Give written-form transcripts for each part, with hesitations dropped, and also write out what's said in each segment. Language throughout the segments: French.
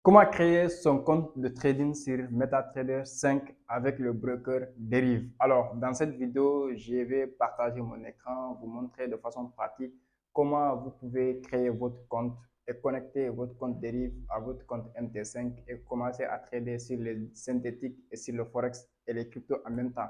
Comment créer son compte de trading sur MetaTrader 5 avec le broker Derive? Alors, dans cette vidéo, je vais partager mon écran, vous montrer de façon pratique comment vous pouvez créer votre compte et connecter votre compte Derive à votre compte MT5 et commencer à trader sur les synthétiques et sur le Forex et les cryptos en même temps.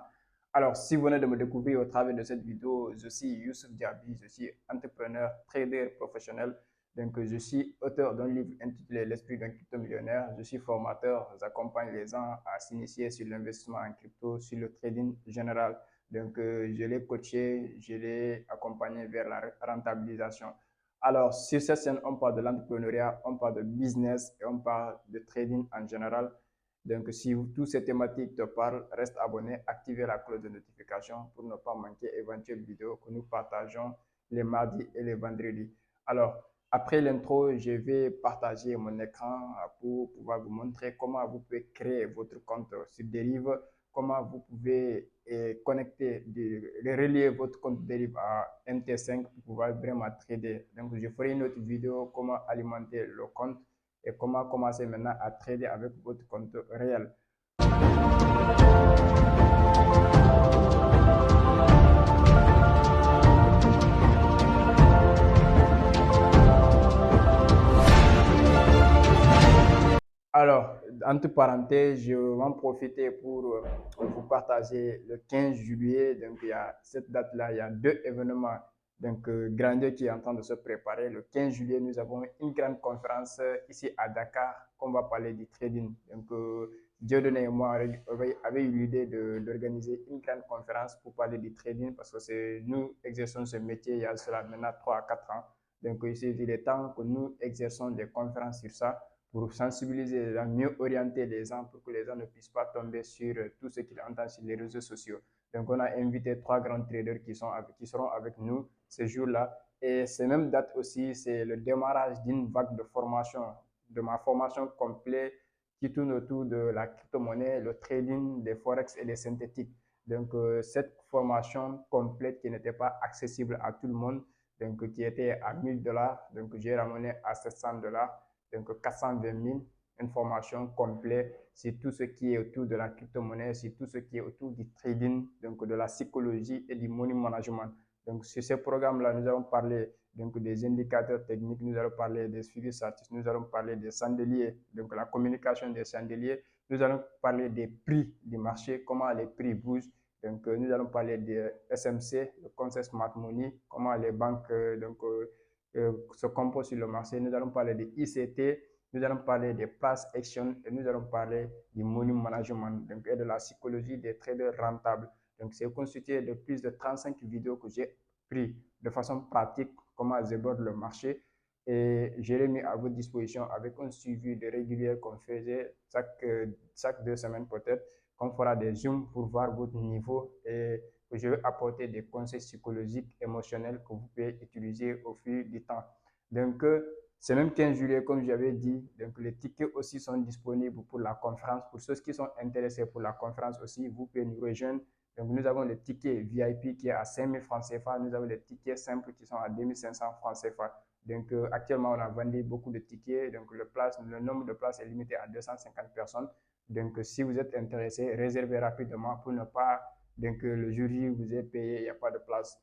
Alors, si vous venez de me découvrir au travers de cette vidéo, je suis Youssouf Diaby, je suis entrepreneur, trader professionnel. Donc, je suis auteur d'un livre intitulé L'esprit d'un crypto-millionnaire. Je suis formateur, j'accompagne les gens à s'initier sur l'investissement en crypto, sur le trading général. Donc, je l'ai coaché, je l'ai accompagné vers la rentabilisation. Alors, sur cette scène, on parle de l'entrepreneuriat, on parle de business et on parle de trading en général. Donc, si toutes ces thématiques te parlent, reste abonné, activez la cloche de notification pour ne pas manquer éventuelles vidéos que nous partageons les mardis et les vendredis. Alors, après l'intro, je vais partager mon écran pour pouvoir vous montrer comment vous pouvez créer votre compte sur Derive, comment vous pouvez connecter, relier votre compte Derive à MT5 pour pouvoir vraiment trader. Donc, je ferai une autre vidéo comment alimenter le compte et comment commencer maintenant à trader avec votre compte réel. Alors, entre parenthèses, je vais en profiter pour vous partager le 15 juillet. Donc, il y a cette date-là, il y a deux événements grandioses qui sont en train de se préparer. Le 15 juillet, nous avons une grande conférence ici à Dakar qu'on va parler du trading. Donc, Dieudonné et moi avaient eu l'idée d'organiser une grande conférence pour parler du trading parce que nous exerçons ce métier il y a cela maintenant 3 à 4 ans. Donc, il est temps que nous exerçons des conférences sur ça pour sensibiliser les gens, mieux orienter les gens pour que les gens ne puissent pas tomber sur tout ce qu'ils entendent sur les réseaux sociaux. Donc, on a invité trois grands traders qui seront avec nous ce jour-là. Et ces mêmes dates aussi, c'est le démarrage d'une vague de formation, de ma formation complète qui tourne autour de la crypto-monnaie, le trading, des forex et des synthétiques. Donc, cette formation complète qui n'était pas accessible à tout le monde, donc qui était à 1000 $, donc j'ai ramené à 700 $, donc 420 000, une formation complète sur tout ce qui est autour de la crypto-monnaie, sur tout ce qui est autour du trading, donc de la psychologie et du money management. Donc sur ce programme-là, nous allons parler des indicateurs techniques, nous allons parler des suivis statistiques, nous allons parler des chandeliers, donc la communication des chandeliers, nous allons parler des prix du marché, comment les prix bougent. Donc, nous allons parler de SMC, le Conseil Smart Money, comment les banques se composent sur le marché. Nous allons parler de ICT, nous allons parler des price action et nous allons parler du money management donc, et de la psychologie des traders rentables. Donc, c'est constitué de plus de 35 vidéos que j'ai pris de façon pratique comment j'aborde le marché et je l'ai mis à votre disposition avec un suivi de régulier qu'on faisait chaque 2 semaines peut-être, qu'on fera des zooms pour voir votre niveau et que je vais apporter des conseils psychologiques, émotionnels que vous pouvez utiliser au fil du temps. Donc, c'est même 15 juillet, comme j'avais dit. Donc, les tickets aussi sont disponibles pour la conférence. Pour ceux qui sont intéressés pour la conférence aussi, vous pouvez nous rejoindre. Donc, nous avons le ticket VIP qui est à 5000 francs CFA. Nous avons les tickets simples qui sont à 2500 francs CFA. Donc, actuellement, on a vendu beaucoup de tickets. Donc, le nombre de places est limité à 250 personnes. Donc, si vous êtes intéressé, réservez rapidement pour ne pas que le jury vous ait payé, il n'y a pas de place.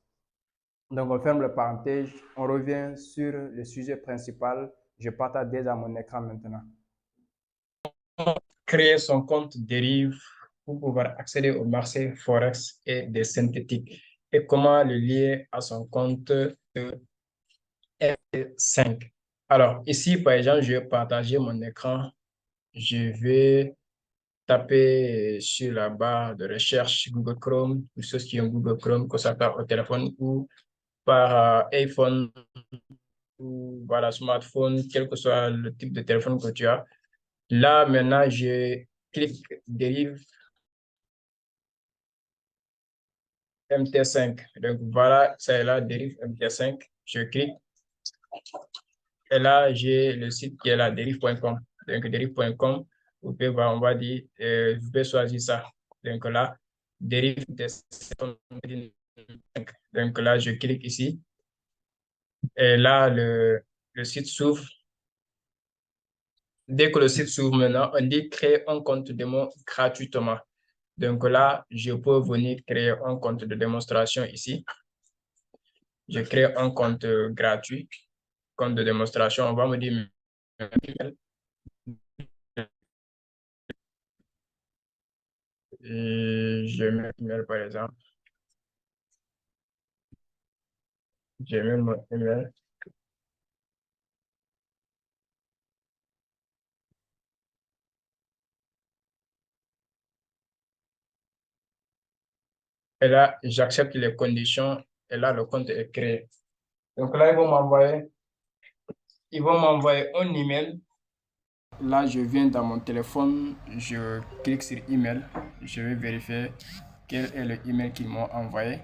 Donc, on ferme le parenthèse. On revient sur le sujet principal. Je partage déjà mon écran maintenant. Créer son compte dérive pour pouvoir accéder au marché Forex et des synthétiques et comment le lier à son compte F5. Alors, ici, par exemple, je vais partager mon écran. Je vais taper sur la barre de recherche Google Chrome, pour ceux qui ont Google Chrome, que ça soit au téléphone ou par iPhone ou voilà, smartphone, quel que soit le type de téléphone que tu as. Là, maintenant, je clique dérive MT5. Donc voilà, c'est la dérive MT5. Je clique et là, j'ai le site qui est la dérive.com. Donc dérive.com, vous pouvez voir, on va dire, vous pouvez choisir ça. Donc là, dérive MT5. Donc là, je clique ici et là, le site s'ouvre. dès que le site s'ouvre maintenant, on dit créer un compte démo gratuitement. Donc là, je peux venir créer un compte de démonstration ici. Je crée un compte gratuit, compte de démonstration. On va me dire et je mets email par exemple. Je mets mon email. Et là, j'accepte les conditions. Et là, le compte est créé. Donc là, ils vont m'envoyer un email. Là, je viens dans mon téléphone, je clique sur email. Je vais vérifier quel est le email qu'ils m'ont envoyé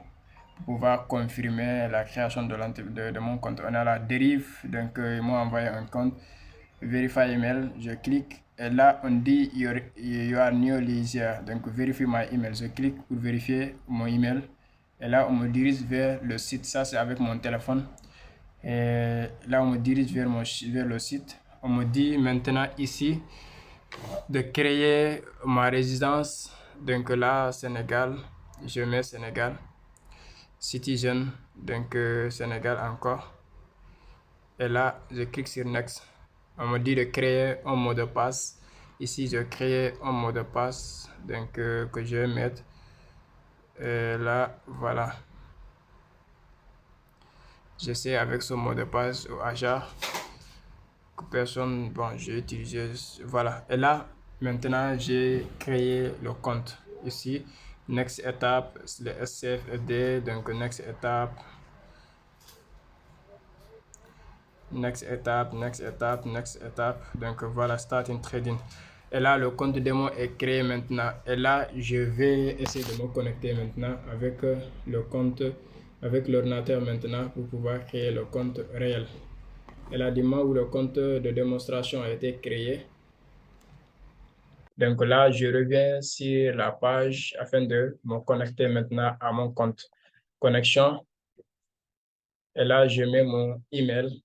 pour pouvoir confirmer la création de mon compte. On a la dérive, donc ils m'ont envoyé un compte. Verify email, je clique et là on dit you are newly here, donc vérifie my email. Je clique pour vérifier mon email et là on me dirige vers le site. Ça c'est avec mon téléphone et là on me dirige vers le site. On me dit maintenant ici de créer ma résidence, donc là Sénégal, je mets Sénégal, citizen, donc Sénégal encore et là je clique sur next. On me dit de créer un mot de passe. Ici, je crée un mot de passe donc, que je vais mettre. Et là, voilà. J'essaie avec ce mot de passe au hasard. Que personne, bon, j'ai utilisé, voilà. Et là, maintenant, j'ai créé le compte. Ici, next étape, le SCFD, donc next étape. Next étape, next étape, next étape. Donc voilà, starting trading. Et là, le compte démo est créé maintenant. Et là, je vais essayer de me connecter maintenant avec le compte, avec l'ordinateur maintenant pour pouvoir créer le compte réel. Et là, du moment où le compte de démonstration a été créé, donc là, je reviens sur la page afin de me connecter maintenant à mon compte. Connexion. Et là, je mets mon email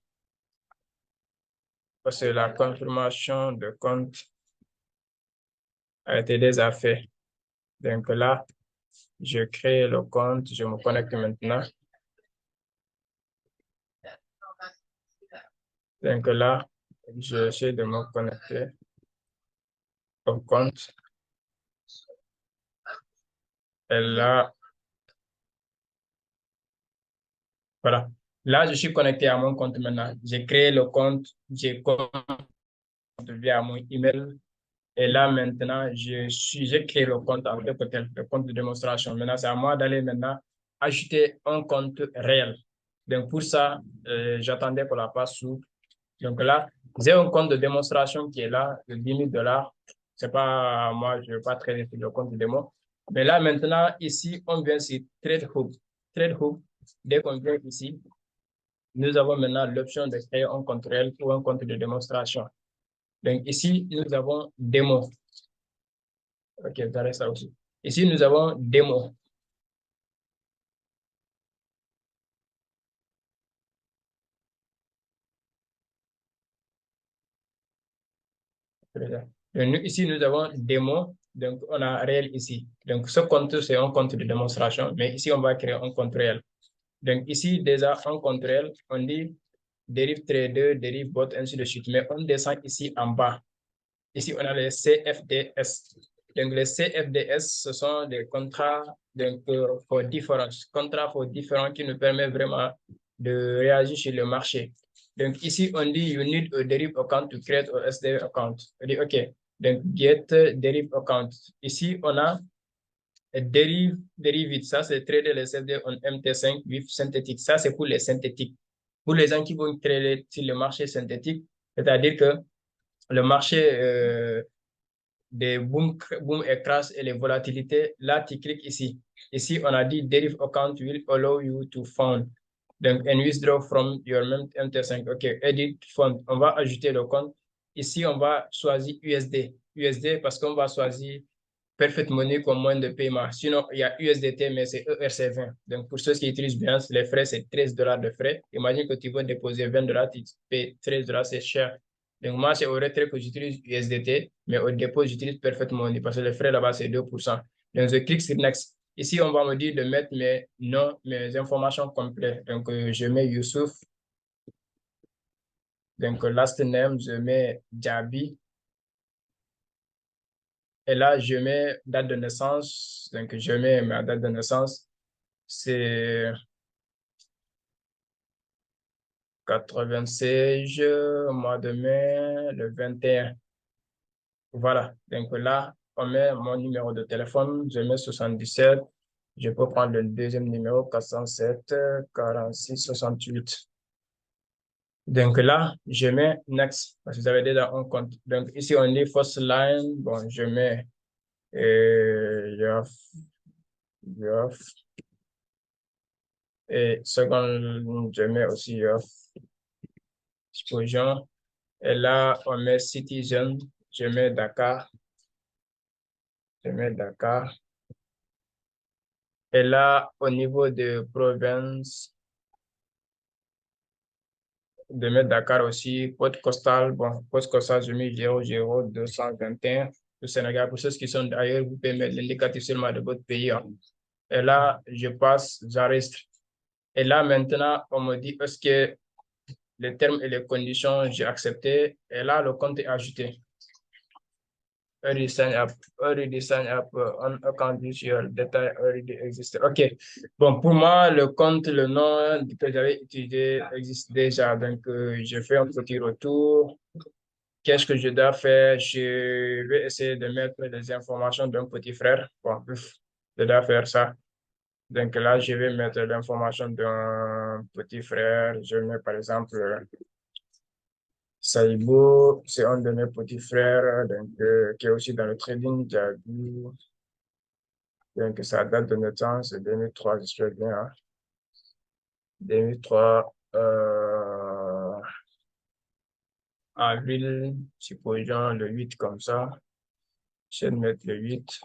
parce que la confirmation de compte a été déjà fait. Donc là, je crée le compte, je me connecte maintenant. Donc là, j'essaie de me connecter au compte. Et là, voilà. Là, je suis connecté à mon compte maintenant. J'ai créé le compte, j'ai compte via mon email. Et là, maintenant, j'ai créé le compte en tant que tel, le compte de démonstration. Maintenant, c'est à moi d'aller maintenant ajouter un compte réel. Donc, pour ça, j'attendais que la page s'ouvre. Donc là, j'ai un compte de démonstration qui est là, de 10 000 $. C'est pas moi, je ne veux pas trader sur le compte de démo. Mais là, maintenant, ici, on vient sur TradeHub. TradeHub, dès qu'on vient ici, nous avons maintenant l'option de créer un compte réel ou un compte de démonstration. Donc ici, nous avons démo. OK, vous avez ça aussi. Ici, nous avons démo. Donc, ici, nous avons démo. Donc, on a réel ici. Donc, ce compte, c'est un compte de démonstration. Mais ici, on va créer un compte réel. Donc, ici, déjà, un compte réel, on dit dérive trader, dérive bot, ainsi de suite. Mais on descend ici en bas. Ici, on a les CFDS. Donc, les CFDS, ce sont des contrats donc, pour différents, contrats pour différents qui nous permettent vraiment de réagir sur le marché. Donc, ici, on dit you need a derivative account to create a SDV account. On dit OK. Donc, get derivative account. Ici, on a derivative. Ça, c'est trader les SFD en MT5 with synthétique. Ça, c'est pour les synthétiques. Pour les gens qui vont trader sur le marché synthétique, c'est-à-dire que le marché des boom et crash et les volatilités, là, tu cliques ici. Ici, on a dit derivative account will allow you to fund. Donc, and withdraw from your MT5. OK, edit fund. On va ajouter le compte. Ici, on va choisir USD. USD parce qu'on va choisir Perfect Money comme moyen de paiement. Sinon, il y a USDT, mais c'est ERC20. Donc, pour ceux qui utilisent bien, les frais, c'est $13 de frais. Imagine que tu veux déposer $20, tu payes $13, c'est cher. Donc, moi, c'est au retrait que j'utilise USDT, mais au dépôt, j'utilise Perfect Money parce que le frais là-bas, c'est 2%. Donc, je clique sur Next. Ici, on va me dire de mettre mes noms, mes informations complètes. Donc, je mets Youssouf. Donc, last name, je mets Djabi. Et là, je mets date de naissance. Donc, je mets ma date de naissance. C'est 96, mois de mai, le 21. Voilà. Donc là, on met mon numéro de téléphone. Je mets 77. Je peux prendre le deuxième numéro, 407 46 68. Donc là, je mets Next parce que vous avez déjà un compte. Donc ici, on dit first line. Bon, je mets Yoff, Yoff. Et second, je mets aussi Yoff. Explosion. Et là, on met Citizen. Je mets Dakar. Je mets Dakar. Et là, au niveau de province, de mettre Dakar aussi, code postal, bon, code postal, je mets 00221 au Sénégal. Pour ceux qui sont d'ailleurs, vous pouvez mettre l'indicatif seulement de votre pays. Hein. Et là, je passe, j'enregistre. Et là, maintenant, on me dit, est-ce que les termes et les conditions, j'ai accepté. Et là, le compte est ajouté. Already sign up, on account your data already exist. OK. Bon, pour moi, le compte, le nom que j'avais utilisé existe déjà. Donc, je fais un petit retour. Qu'est-ce que je dois faire? Je vais essayer de mettre les informations d'un petit frère. Bon, je dois faire ça. Donc là, je vais mettre l'information d'un petit frère. Je mets par exemple Saïbo, c'est un de mes petits frères, donc, qui est aussi dans le trading. Donc sa date de naissance, c'est 2003, j'espère bien. Hein. 2003, avril, supposons le 8 comme ça. J'essaie de mettre le 8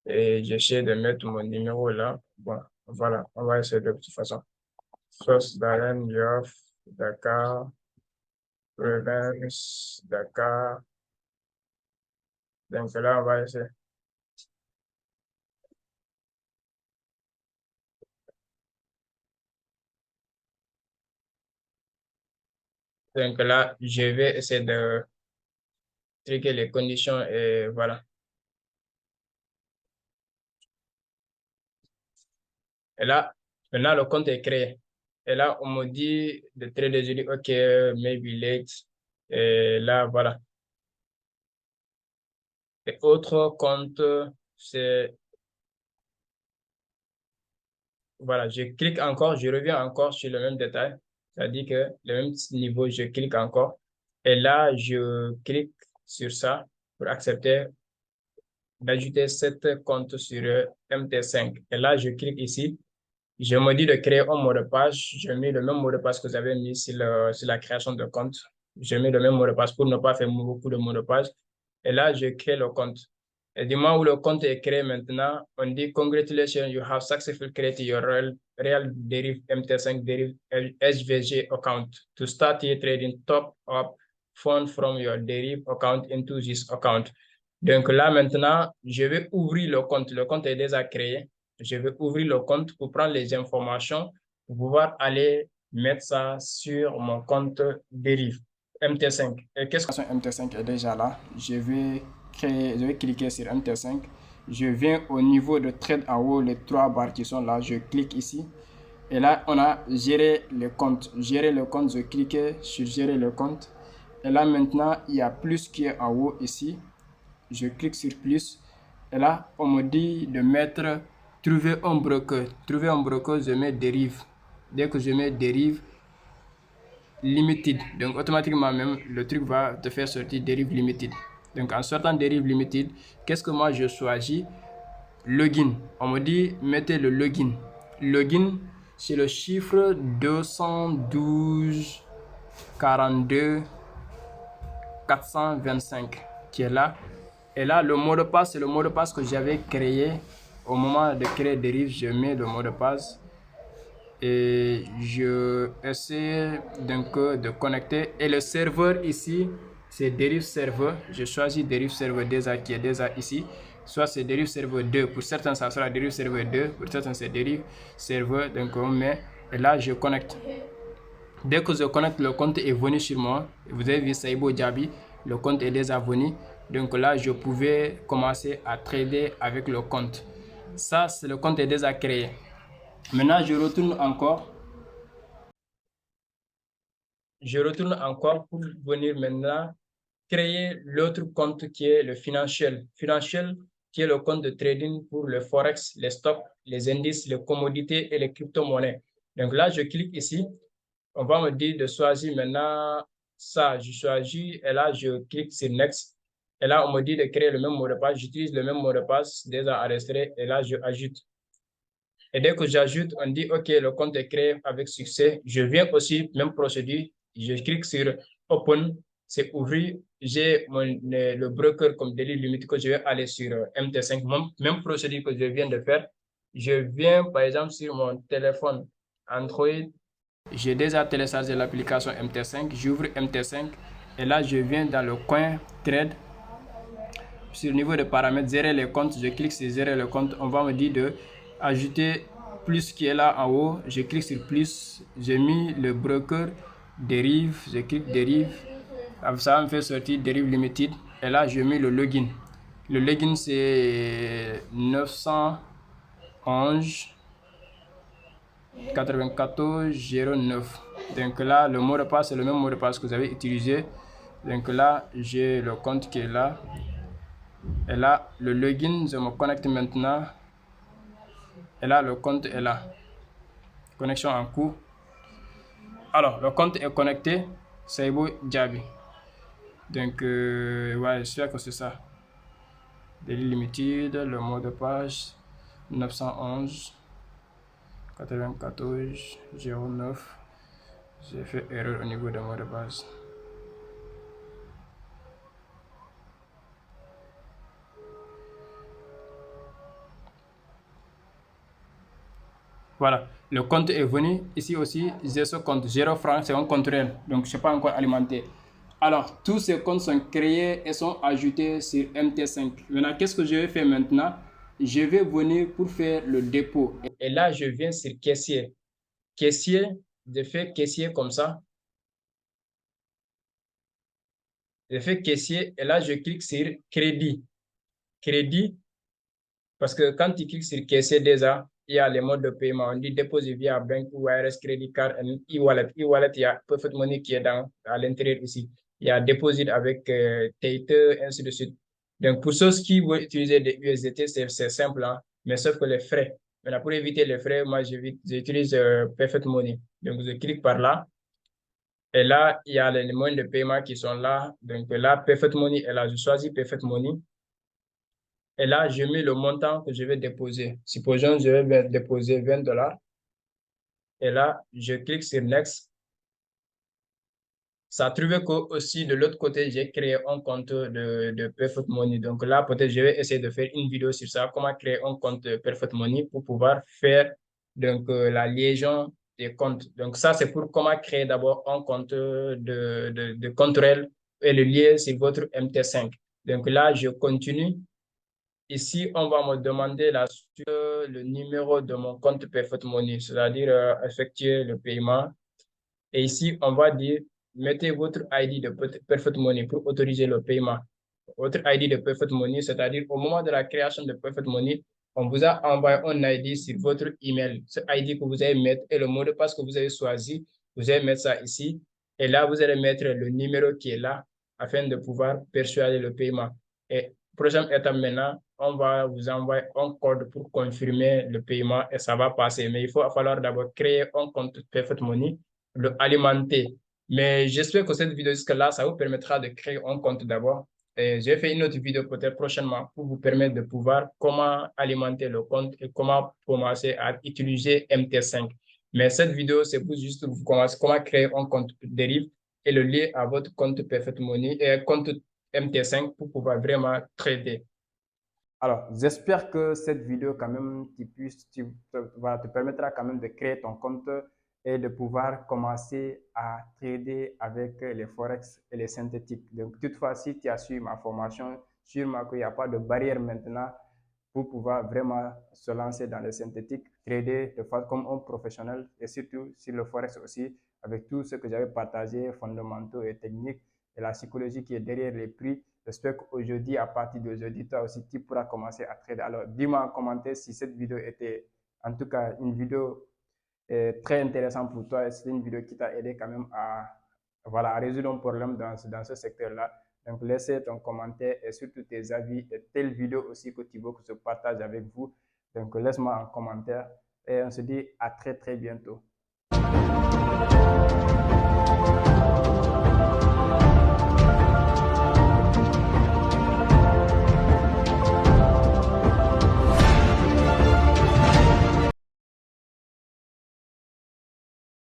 et j'essaie de mettre mon numéro là. Bon, voilà, on va essayer de toute façon. First Darren, Yoff, Dakar, Province, Dakar. Donc là, on va essayer. Donc là, je vais essayer de trier les conditions et voilà. Et là, maintenant, le compte est créé. Et là, on me dit de trader, je dis, OK, maybe late. Et là, voilà. Et autre compte, c'est, voilà, je clique encore, je reviens encore sur le même détail. C'est-à-dire que le même niveau, je clique encore. Et là, je clique sur ça pour accepter d'ajouter cette compte sur MT5. Et là, je clique ici. Je me dis de créer un mot de passe. Je mets le même mot de passe que vous avez mis sur la création de compte. Je mets le même mot de passe pour ne pas faire beaucoup de mots de passe. Et là, je crée le compte. Et du moment où le compte est créé maintenant, on dit congratulations, you have successfully created your real deriv MT5 deriv SVG account. To start your trading, top up funds from your deriv account into this account. Donc là, maintenant, je vais ouvrir le compte. Le compte est déjà créé. Je vais ouvrir le compte pour prendre les informations pour pouvoir aller mettre ça sur mon compte Deriv MT5. Et qu'est-ce que MT5 est déjà là? Je vais cliquer sur MT5. Je viens au niveau de trade en haut, les trois barres qui sont là. Je clique ici. Et là, on a gérer le compte. Gérer le compte, je clique sur gérer le compte. Et là, maintenant, il y a plus qui est en haut ici. Je clique sur plus. Et là, on me dit de mettre trouver un broker. Trouver un broker, je mets dérive. Dès que je mets dérive, limited. Donc, automatiquement, même, le truc va te faire sortir dérive limited. Donc, en sortant dérive limited, qu'est-ce que moi je choisis? Login. On me dit, mettez le login. Login, c'est le chiffre 212 42 425 qui est là. Et là, le mot de passe, c'est le mot de passe que j'avais créé au moment de créer Deriv. Je mets le mot de passe. et je essaie donc de connecter. Et le serveur ici, c'est Derive Server. Je choisis Derive Server déjà qui est déjà ici. Soit c'est Derive Server 2. Pour certains, ça sera Derive Server 2. Pour certains, c'est Derive Server. Donc on met. Et là, je connecte. Dès que je connecte, le compte est venu sur moi. Vous avez vu Saibo Diaby, le compte est déjà venu. Donc là, je pouvais commencer à trader avec le compte. Ça, c'est le compte est déjà créé. Maintenant, je retourne encore. Je retourne encore pour venir maintenant créer l'autre compte qui est le Financial. Financial, qui est le compte de trading pour le Forex, les stocks, les indices, les commodités et les crypto-monnaies. Donc là, je clique ici. On va me dire de choisir maintenant ça. Je choisis et là, je clique sur Next. Et là, on me dit de créer le même mot de passe. J'utilise le même mot de passe déjà enregistré et là, je ajoute. Et dès que j'ajoute, on dit OK, le compte est créé avec succès. Je viens aussi, même procédure, je clique sur Open, c'est ouvrir. J'ai le broker comme délit limite que je vais aller sur MT5, même procédure que je viens de faire. Je viens par exemple sur mon téléphone Android. J'ai déjà téléchargé l'application MT5, j'ouvre MT5 et là je viens dans le coin Trade. Sur le niveau de paramètres, gérer les comptes, je clique sur gérer le compte. On va me dire de ajouter plus qui est là en haut. Je clique sur plus. J'ai mis le broker dérive. Je clique dérive. Ça va me faire sortir dérive limited. Et là, je mets le login. Le login, c'est 911 94 09. Donc là, le mot de passe, c'est le même mot de passe que vous avez utilisé. Donc là, j'ai le compte qui est là. Et là, le login, je me connecte maintenant. Et là, le compte est là. Connexion en cours. Alors, le compte est connecté. Saibo Diaby. Donc, ouais, j'espère que c'est ça. Daily Limited, le mot de passe 911 94 09. J'ai fait erreur au niveau de mot de passe. Voilà, le compte est venu. Ici aussi, j'ai ce compte 0 francs, c'est un compte réel. Donc, je ne suis pas encore alimenté. Alors, tous ces comptes sont créés et sont ajoutés sur MT5. Maintenant, qu'est-ce que je vais faire maintenant? Je vais venir pour faire le dépôt. Et là, je viens sur caissier. Caissier, je fais caissier comme ça. Je fais caissier et là, je clique sur crédit. Crédit, parce que quand tu cliques sur caissier déjà, il y a les modes de paiement. On dit déposer via bank ou wireless credit card et e-wallet. E-wallet, il y a Perfect Money qui est à l'intérieur ici. Il y a deposit avec Tether, ainsi de suite. Donc, pour ceux qui veulent utiliser des USDT, c'est simple, hein, mais sauf que les frais. Maintenant, pour éviter les frais, moi, j'utilise Perfect Money. Donc, je clique par là. Et là, il y a les moyens de paiement qui sont là. Donc, là, Perfect Money est là. Je choisis Perfect Money. Et là, je mets le montant que je vais déposer. Supposons que je vais déposer $20. Et là, je clique sur Next. Ça a trouvé que aussi de l'autre côté, j'ai créé un compte de Perfect Money. Donc là, peut-être je vais essayer de faire une vidéo sur ça, comment créer un compte de Perfect Money pour pouvoir faire donc, la liaison des comptes. Donc ça, c'est pour comment créer d'abord un compte de compte réel et le lier sur votre MT5. Donc là, je continue. Ici, on va me demander le numéro de mon compte Perfect Money, c'est-à-dire effectuer le paiement. Et ici, on va dire, mettez votre ID de Perfect Money pour autoriser le paiement. Votre ID de Perfect Money, c'est-à-dire au moment de la création de Perfect Money, on vous a envoyé un ID sur votre email. Ce ID que vous allez mettre et le mot de passe que vous avez choisi, vous allez mettre ça ici. Et là, vous allez mettre le numéro qui est là afin de pouvoir persuader le paiement. Et prochaine étape maintenant, on va vous envoyer un code pour confirmer le paiement et ça va passer. Mais il va falloir d'abord créer un compte Perfect Money, le alimenter. Mais j'espère que cette vidéo jusque-là, ça vous permettra de créer un compte d'abord. Et j'ai fait une autre vidéo peut-être prochainement pour vous permettre de pouvoir comment alimenter le compte et comment commencer à utiliser MT5. Mais cette vidéo, c'est pour juste vous commencer comment créer un compte dérive et le lier à votre compte Perfect Money et compte MT5 pour pouvoir vraiment trader. Alors, j'espère que cette vidéo, quand même, voilà, te permettra quand même de créer ton compte et de pouvoir commencer à trader avec les forex et les synthétiques. Donc, toutefois, si tu as suivi ma formation, sûrement qu'il n'y a pas de barrière maintenant pour pouvoir vraiment se lancer dans les synthétiques, trader de façon comme un professionnel et surtout sur le forex aussi, avec tout ce que j'avais partagé, fondamentaux et techniques et la psychologie qui est derrière les prix. J'espère qu'aujourd'hui, à partir d'aujourd'hui, toi aussi, tu pourras commencer à trader. Alors, dis-moi en commentaire si cette vidéo était, en tout cas, une vidéo très intéressante pour toi. C'est une vidéo qui t'a aidé quand même voilà, à résoudre un problème dans ce secteur-là. Donc, laissez ton commentaire et surtout tes avis et telle vidéo aussi que tu veux que je partage avec vous. Donc, laisse-moi un commentaire et on se dit à très, très bientôt.